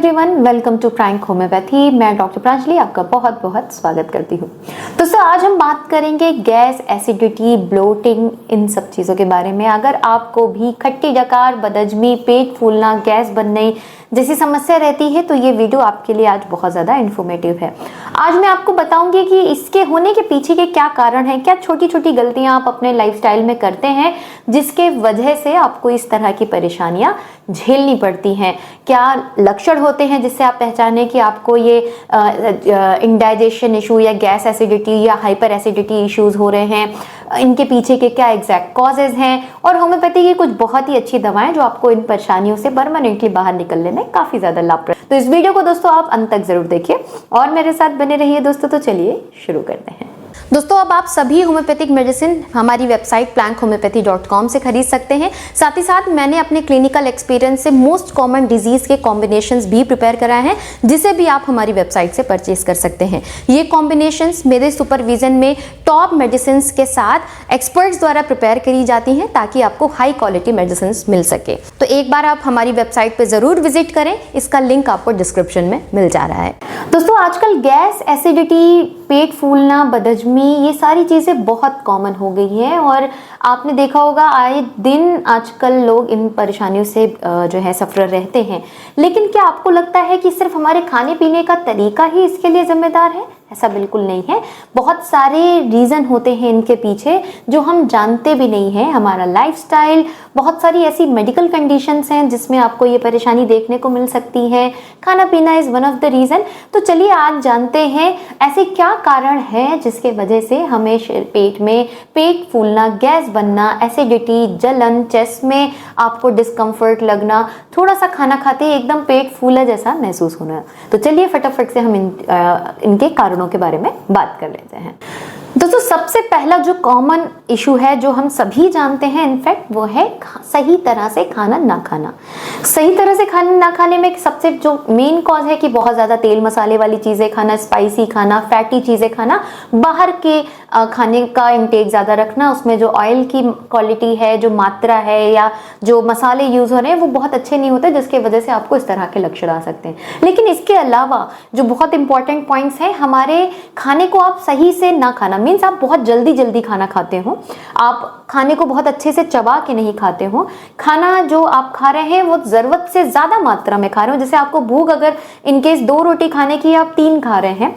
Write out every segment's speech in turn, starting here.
Everyone, welcome to prank homeopathy. मैं doctor Pranjali आपका बहुत बहुत स्वागत करती हूँ। दोस्तों, आज हम बात करेंगे गैस, एसिडिटी, ब्लोटिंग, इन सब चीज़ों के बारे में। अगर आपको भी खट्टी डकार, बदहजमी, पेट फूलना, गैस बनने जैसी समस्या रहती है तो ये वीडियो आपके लिए आज बहुत ज़्यादा इन्फॉर्मेटिव है। आज मैं आपको बताऊंगी कि इसके होने के पीछे के क्या कारण हैं, क्या छोटी छोटी गलतियां आप अपने लाइफस्टाइल में करते हैं जिसके वजह से आपको इस तरह की परेशानियां झेलनी पड़ती हैं। क्या लक्षण होते हैं जिससे आप पहचाने कि आपको ये इंडाइजेशन इशू या गैस एसिडिटी या हाइपर एसिडिटी इश्यूज हो रहे हैं, इनके पीछे के क्या एग्जैक्ट कॉजेज हैं, और होम्योपैथी की कुछ बहुत ही अच्छी दवाएं जो आपको इन परेशानियों से परमानेंटली बाहर निकलने में काफी ज्यादा लाभप्रद। तो इस वीडियो को दोस्तों आप अंत तक जरूर देखिए और मेरे साथ बने रहिए दोस्तों। तो चलिए शुरू करते हैं। दोस्तों, अब आप सभी होम्योपैथिक मेडिसिन हमारी वेबसाइट plankhomeopathy.com से खरीद सकते हैं। साथ ही साथ मैंने अपने क्लिनिकल एक्सपीरियंस से मोस्ट कॉमन डिजीज के कॉम्बिनेशंस भी प्रिपेयर कराए हैं, जिसे भी आप हमारी वेबसाइट से परचेज कर सकते हैं। ये कॉम्बिनेशंस मेरे सुपरविजन में टॉप मेडिसिन के साथ एक्सपर्ट्स द्वारा प्रिपेयर करी जाती हैं ताकि आपको हाई क्वालिटी मेडिसिन मिल सके। तो एक बार आप हमारी वेबसाइट पर जरूर विजिट करें, इसका लिंक आपको डिस्क्रिप्शन में मिल जा रहा है। दोस्तों, आजकल गैस, एसिडिटी, पेट फूलना, बदहजमी, ये सारी चीज़ें बहुत कॉमन हो गई हैं और आपने देखा होगा आए दिन आजकल लोग इन परेशानियों से जो है सफ़र रहते हैं। लेकिन क्या आपको लगता है कि सिर्फ हमारे खाने पीने का तरीका ही इसके लिए जिम्मेदार है? ऐसा बिल्कुल नहीं है। बहुत सारे रीज़न होते हैं इनके पीछे जो हम जानते भी नहीं हैं। हमारा लाइफस्टाइल, बहुत सारी ऐसी मेडिकल कंडीशंस हैं जिसमें आपको ये परेशानी देखने को मिल सकती है। खाना पीना is one of the reason. तो चलिए आज जानते हैं ऐसे क्या कारण है जिसके वजह से हमें पेट में पेट फूलना, गैस बनना, एसिडिटी, जलन, चेस्ट में आपको डिस्कम्फर्ट लगना, थोड़ा सा खाना खाते ही एकदम पेट फूला जैसा महसूस होना। तो चलिए फटाफट से हम इनके कारणों के बारे में बात कर लेते हैं। दोस्तों, सबसे पहला जो कॉमन इशू है जो हम सभी जानते हैं इनफैक्ट, वो है सही तरह से खाना ना खाना। सही तरह से खाना ना खाने में सबसे जो मेन कॉज है कि बहुत ज़्यादा तेल मसाले वाली चीज़ें खाना, स्पाइसी खाना, फैटी चीज़ें खाना, बाहर के खाने का इंटेक ज़्यादा रखना, उसमें जो ऑयल की क्वालिटी है, जो मात्रा है या जो मसाले यूज़ हो रहे हैं वो बहुत अच्छे नहीं होते, जिसके वजह से आपको इस तरह के लक्षण आ सकते हैं। लेकिन इसके अलावा जो बहुत इंपॉर्टेंट पॉइंट्स हैं, हमारे खाने को आप सही से ना खाना मीन्स आप बहुत जल्दी जल्दी खाना खाते हो, आप खाने को बहुत अच्छे से चबा के नहीं खाते हो, खाना जो आप खा रहे हैं वो ज़रूरत से ज़्यादा मात्रा में खा रहे हो। जैसे आपको भूख अगर इनकेस 2 रोटी खाने की आप 3 खा रहे हैं,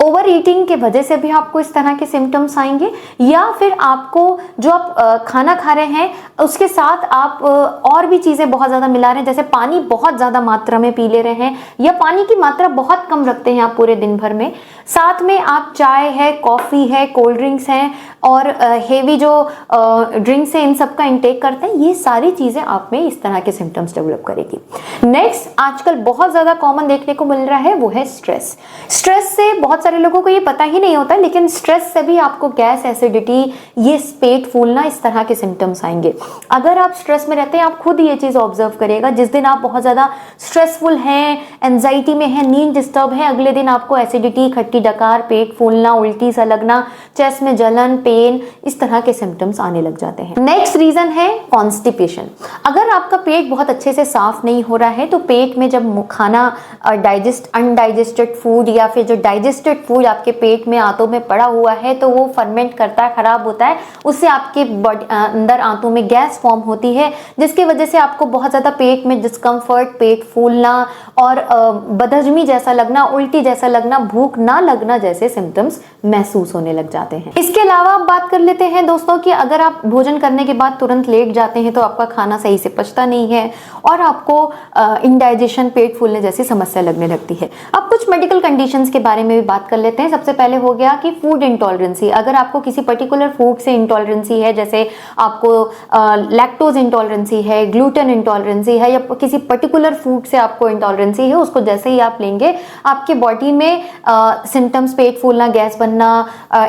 ओवर ईटिंग के वजह से भी आपको इस तरह के सिम्टम्स आएंगे। या फिर आपको जो आप खाना खा रहे हैं उसके साथ आप और भी चीज़ें बहुत ज़्यादा मिला रहे हैं, जैसे पानी बहुत ज़्यादा मात्रा में पी ले रहे हैं या पानी की मात्रा बहुत कम रखते हैं आप पूरे दिन भर में, साथ में आप चाय है, कॉफ़ी है, कोल्ड ड्रिंक्स हैं और हेवी जो ड्रिंक्स हैं, इन सब का इंटेक करते हैं, ये सारी चीज़ें आप में इस तरह के सिम्टम्स डेवलप करेगी। नेक्स्ट, आजकल बहुत ज़्यादा कॉमन देखने को मिल रहा है वो है स्ट्रेस। स्ट्रेस से बहुत सारे लोगों को ये पता ही नहीं होता, लेकिन स्ट्रेस से भी आपको गैस, एसिडिटी, ये पेट फूलना, इस तरह के सिम्टम्स आएंगे। अगर आप स्ट्रेस में रहते हैं, आप खुद ये चीज़ ऑब्जर्व करिएगा, जिस दिन आप बहुत ज़्यादा स्ट्रेसफुल हैं, एंजाइटी में है, नींद डिस्टर्ब है, अगले दिन आपको एसिडिटी, खट्टी डकार, पेट फूलना, उल्टी सा लगना, चेस्ट में जलन, पेन, इस तरह के सिम्टम्स आने लग जाते हैं। नेक्स्ट रीजन है कॉन्स्टिपेशन। अगर आपका पेट बहुत अच्छे से साफ नहीं हो रहा है तो पेट में जब खाना अनडाइजेस्टेड फूड या फिर जो डाइजेस्टेड फूड आपके पेट में आंतों में पड़ा हुआ है तो वो फर्मेंट करता है, खराब होता है, उससे आपके अंदर आंतों में गैस फॉर्म होती है, जिसकी वजह से आपको बहुत ज़्यादा पेट में डिस्कम्फर्ट, पेट फूलना और बदहजमी जैसा लगना, उल्टी जैसा लगना, भूख ना लगना जैसे सिम्टम्स महसूस होने लग जाते हैं। इसके अलावा आप बात कर लेते हैं दोस्तों कि अगर आप भोजन करने के बाद तुरंत लेट जाते हैं तो आपका खाना सही से पचता नहीं है और आपको इंडाइजेशन, पेट फूलने जैसी समस्या लगने लगती है। अब कुछ मेडिकल कंडीशंस के बारे में भी बात कर लेते हैं। सबसे पहले हो गया कि फूड इंटॉलरेंसी। अगर आपको किसी पर्टिकुलर फूड से इंटॉलरेंसी है, जैसे आपको लैक्टोज इंटॉलरेंसी है, ग्लूटेन इंटॉलरेंसी है, या किसी पर्टिकुलर फूड से आपको इंटॉलरेंसी है, उसको जैसे ही आप लेंगे आपके बॉडी में सिम्टम्स, पेट फूलना, गैस बनना,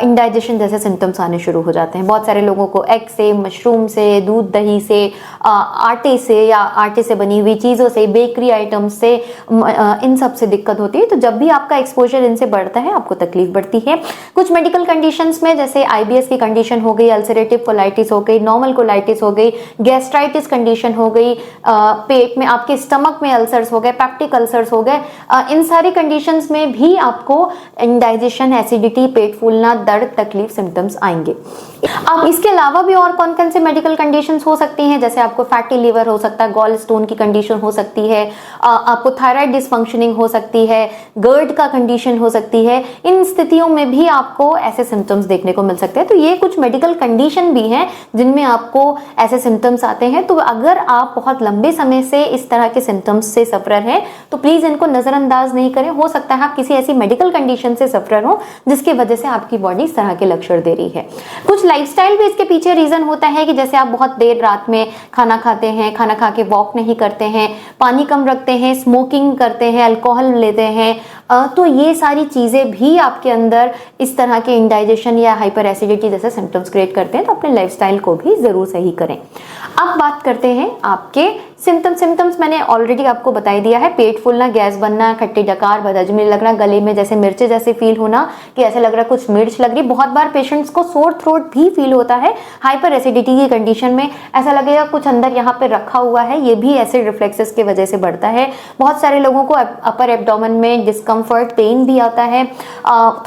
इंडाइजेशन जैसे सिम्टम्स आने शुरू हो जाते हैं। बहुत सारे लोगों को एग से, मशरूम से, दूध दही से, आटे से या आटे से बनी हुई चीज़ों से, बेकरी आइटम्स से, इन सब से दिक्कत होती है। तो जब भी आपका एक्सपोजर इनसे बढ़ता है आपको तकलीफ बढ़ती है। कुछ मेडिकल कंडीशंस में जैसे IBS की कंडीशन हो गई, अल्सरेटिव कोलाइटिस हो गई, नॉर्मल कोलाइटिस हो गई, गैस्ट्राइटिस कंडीशन हो गई, पेट में आपके स्टमक में अल्सर्स हो गए, पेप्टिक अल्सर्स हो गए, इन सारी कंडीशंस में भी आपको इंडाइजेशन, एसिडिटी, पेट फूलना, दर्द, तकलीफ, सिम्टम्स आएंगे। अब इसके अलावा भी और कौन कौन से मेडिकल कंडीशंस हो सकती हैं, जैसे आपको फैटी लिवर हो सकता है, गॉल स्टोन की कंडीशन हो सकती है, आपको थायराइड डिसफंक्शनिंग हो सकती है, गर्ड का कंडीशन हो सकती है। इन स्थितियों में भी आपको ऐसे सिम्टम्स देखने को मिल सकते हैं। तो ये कुछ मेडिकल कंडीशन भी हैं जिनमें आपको ऐसे सिम्टम्स आते हैं। तो अगर आप बहुत लंबे समय से इस तरह के सिम्टम्स से सफर हैं तो प्लीज इनको नजरअंदाज नहीं करें। हो सकता है आप किसी ऐसी मेडिकल कंडीशन से सफर हो जिसकी वजह से आपकी बॉडी इस तरह के लक्षण दे रही है। कुछ लाइफस्टाइल भी इसके पीछे रीजन होता है कि जैसे आप बहुत देर रात में खाना खाते हैं, खाना खा के वॉक नहीं करते हैं, पानी कम रखते हैं, स्मोकिंग करते हैं, अल्कोहल लेते हैं, तो ये सारी चीजें भी आपके अंदर इस तरह के इंडाइजेशन या हाइपर एसिडिटी जैसे सिम्टम्स क्रिएट करते हैं। तो अपने लाइफस्टाइल को भी जरूर सही करें। अब बात करते हैं आपके सिम्टम्स मैंने ऑलरेडी आपको बता दिया है। पेट फूलना, गैस बनना, खट्टी डकार, बदहजमी लगना, गले में जैसे मिर्चे जैसे फील होना कि ऐसा लग रहा है कुछ मिर्च लग रही। बहुत बार पेशेंट्स को सोर थ्रोट भी फील होता है हाइपर एसिडिटी की कंडीशन में, ऐसा लगेगा कुछ अंदर यहाँ पे रखा हुआ है। ये भी एसिड रिफ्लेक्सेस की वजह से बढ़ता है। बहुत सारे लोगों को अपर एब्डोमेन में डिस्कम्फर्ट, पेन भी आता है।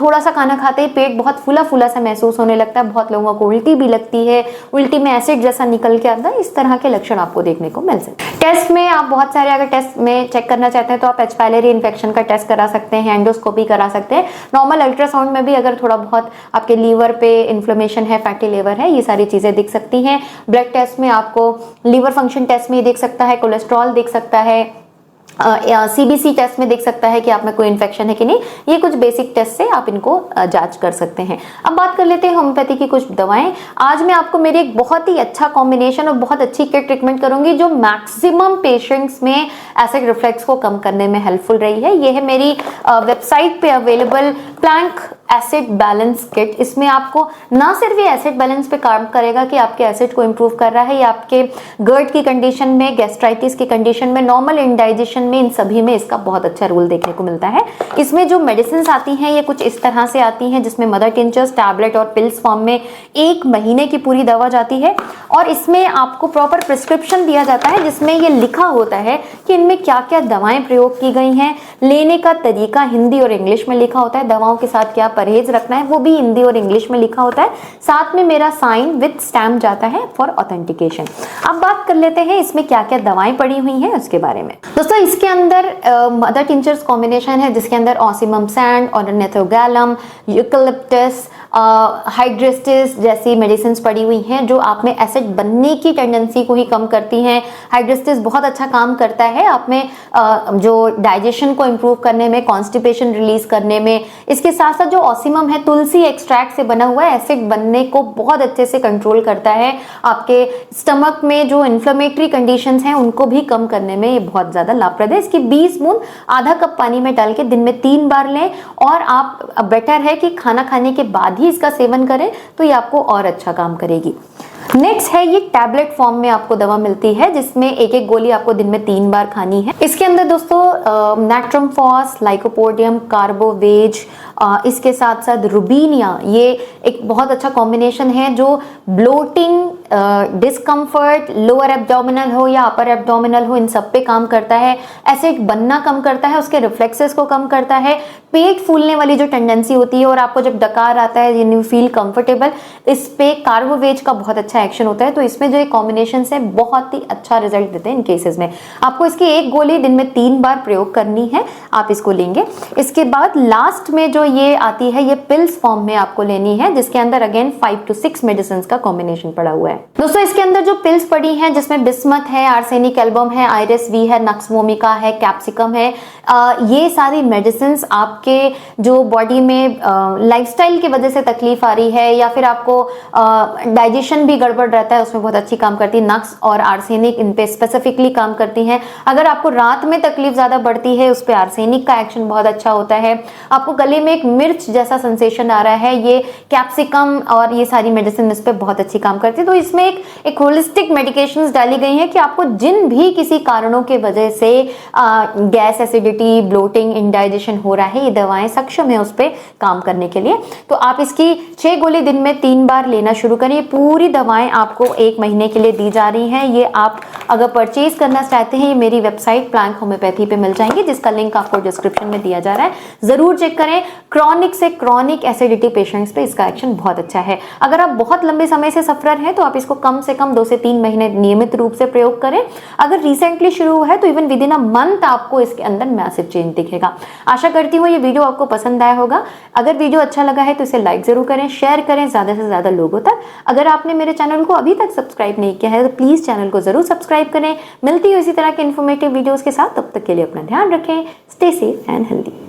थोड़ा सा खाना खाते ही पेट बहुत फूला फूला सा महसूस होने लगता है। बहुत लोगों को उल्टी भी लगती है, उल्टी में एसिड जैसा निकल के आता है। इस तरह के लक्षण आपको देखने को मिल सकते हैं। टेस्ट में आप बहुत सारे अगर टेस्ट में चेक करना चाहते हैं तो आप एच पायलरी इन्फेक्शन का टेस्ट करा सकते हैं, एंडोस्कोपी करा सकते हैं। नॉर्मल अल्ट्रासाउंड में भी अगर थोड़ा बहुत आपके लीवर पे इन्फ्लेमेशन है, फैटी लीवर है, ये सारी चीजें दिख सकती हैं। ब्लड टेस्ट में आपको लीवर फंक्शन टेस्ट में देख सकता है, कोलेस्ट्रॉल दिख सकता है, सीबीसी टेस्ट में देख सकता है कि आप में कोई इन्फेक्शन है कि नहीं। ये कुछ बेसिक टेस्ट से आप इनको जांच कर सकते हैं। अब बात कर लेते हैं होम्योपैथी की कुछ दवाएं। आज मैं आपको मेरी एक बहुत ही अच्छा कॉम्बिनेशन और बहुत अच्छी किट रिकमेंड करूंगी जो मैक्सिमम पेशेंट्स में एसिड रिफ्लेक्स को कम करने में हेल्पफुल रही है। ये है मेरी वेबसाइट पे available plank acid balance kit. इसमें आपको ना सिर्फ ये एसिड बैलेंस पे काम करेगा कि आपके एसिड को इंप्रूव कर रहा है, या आपके गर्ड की कंडीशन में, गैस्ट्राइटिस की कंडीशन में, नॉर्मल इंडाइजेशन में, इन सभी में इसका बहुत अच्छा रोल देखने को मिलता है। इसमें जो मेडिसिन आती हैं ये कुछ इस तरह से आती हैं जिसमें मदर टिंचर्स, टैबलेट और पिल्स फॉर्म में 1 महीने की पूरी दवा जाती है। और इसमें आपको प्रॉपर प्रिस्क्रिप्शन दिया जाता है जिसमें ये लिखा होता है कि इनमें क्या क्या दवाएं प्रयोग की गई हैं, लेने का तरीका हिंदी और इंग्लिश में लिखा होता है, दवाओं के साथ क्या परहेज रखना है वो भी हिंदी और इंग्लिश में लिखा होता है। साथ में मेरा साइन विद स्टैम्प जाता है फॉर ऑथेंटिकेशन। अब बात कर लेते हैं इसमें क्या क्या दवाएं पड़ी हुई हैं उसके बारे में। दोस्तों इसके अंदर मदर टिंचर्स कॉम्बिनेशन है जिसके अंदर ऑसिमम सैंड, ऑर्निथोगैलम, यूकलिप्टस, हाइड्रेस्टिस जैसी मेडिसिन पड़ी हुई हैं जो आप में एसिड बनने की टेंडेंसी को ही कम करती हैं। हाइड्रेस्टिस बहुत अच्छा काम करता है आप में जो डाइजेशन को इंप्रूव करने में, कॉन्स्टिपेशन रिलीज करने में। इसके साथ साथ जो ऑसिमम है तुलसी एक्सट्रैक्ट से बना हुआ है, एसिड बनने को बहुत अच्छे से कंट्रोल करता है। आपके स्टमक में जो इन्फ्लेमेटरी कंडीशंस हैं उनको भी कम करने में ये बहुत ज्यादा लाभप्रद है। इसकी 20 बूंद आधा कप पानी में डाल के दिन में 3 बार लें, और आप बेटर है कि खाना खाने के बाद ही इसका सेवन करें तो ये आपको और अच्छा काम करेगी। नेक्स्ट है ये टैबलेट फॉर्म में आपको दवा मिलती है जिसमें एक एक गोली आपको दिन में 3 बार खानी है। इसके अंदर दोस्तों नेट्रम फॉस, लाइकोपोडियम, कार्बोवेज, इसके साथ साथ रुबीनिया, ये एक बहुत अच्छा कॉम्बिनेशन है जो ब्लोटिंग, डिस्कम्फर्ट, लोअर एब्डोमिनल हो या अपर एब्डोमिनल हो, इन सब पे काम करता है। एसिड बनना कम करता है, उसके रिफ्लेक्सेस को कम करता है, पेट फूलने वाली जो टेंडेंसी होती है और आपको जब डकार आता है यू फील कंफर्टेबल, इस पे कार्बोवेज का बहुत अच्छा एक्शन होता है। तो इसमें जो ये कॉम्बिनेशन है बहुत ही अच्छा रिजल्ट देते हैं इन केसेस में। आपको इसकी एक गोली दिन में 3 बार प्रयोग करनी है, आप इसको लेंगे। इसके बाद लास्ट में जो ये आती है ये पिल्स फॉर्म में आपको लेनी है जिसके अंदर अगेन 5 to 6 मेडिसिन का कॉम्बिनेशन पड़ा हुआ है। दोस्तों इसके अंदर जो पिल्स पड़ी हैं जिसमें बिस्मथ है, आर्सेनिक एल्बम है, आयरस वी है, नक्स वोमिका है, कैप्सिकम है, ये सारी मेडिसिन आपके जो बॉडी में लाइफस्टाइल की वजह से तकलीफ आ रही है या फिर आपको डाइजेशन भी गड़बड़ रहता है उसमें बहुत अच्छी काम करती है। नक्स और आर्सेनिक इन पे स्पेसिफिकली काम करती हैं। अगर आपको रात में तकलीफ ज्यादा बढ़ती है उस पर आर्सेनिक का एक्शन बहुत अच्छा होता है। आपको गले में एक मिर्च जैसा सेंसेशन आ रहा है, ये कैप्सिकम और ये सारी मेडिसिन इस पे बहुत अच्छी काम करती है। तो इसमें एक होलिस्टिक मेडिकेशंस डाली गई हैं कि आपको जिन भी किसी कारणों के वजह से गैस, एसिडिटी, ब्लोटिंग, इंडाइजेशन हो रहा है ये दवाएं सक्षम है उस पर काम करने के लिए। तो आप इसकी 6 गोली दिन में 3 बार लेना शुरू करें। ये पूरी दवाएं आपको 1 महीने के लिए दी जा रही हैं। ये आप अगर परचेज करना चाहते हैं, ये मेरी वेबसाइट प्लैंक होम्योपैथी पे मिल जाएंगे, जिसका लिंक आपको डिस्क्रिप्शन में दिया जा रहा है। जरूर चेक करें। क्रॉनिक से क्रॉनिक एसिडिटी पेशेंट्स पे इसका एक्शन बहुत अच्छा है। अगर आप बहुत लंबे समय से सफर हैं तो आप इसको कम से कम 2 से 3 महीने नियमित रूप से प्रयोग करें। अगर रिसेंटली शुरू हुआ है तो even with in a month आपको इसके अंदर मैसिव चेंज दिखेगा। आशा करती हूँ ये वीडियो आपको पसंद आया होगा। अगर वीडियो अच्छा लगा है तो इसे लाइक जरूर करें, शेयर करें ज्यादा से ज्यादा लोगों तक। अगर आपने मेरे चैनल को अभी तक सब्सक्राइब नहीं किया है तो प्लीज चैनल को जरूर सब्सक्राइब करें। मिलती है इसी तरह के इन्फॉर्मेटिव वीडियोस के साथ, तब तक के लिए अपना ध्यान रखें। Stay safe and healthy.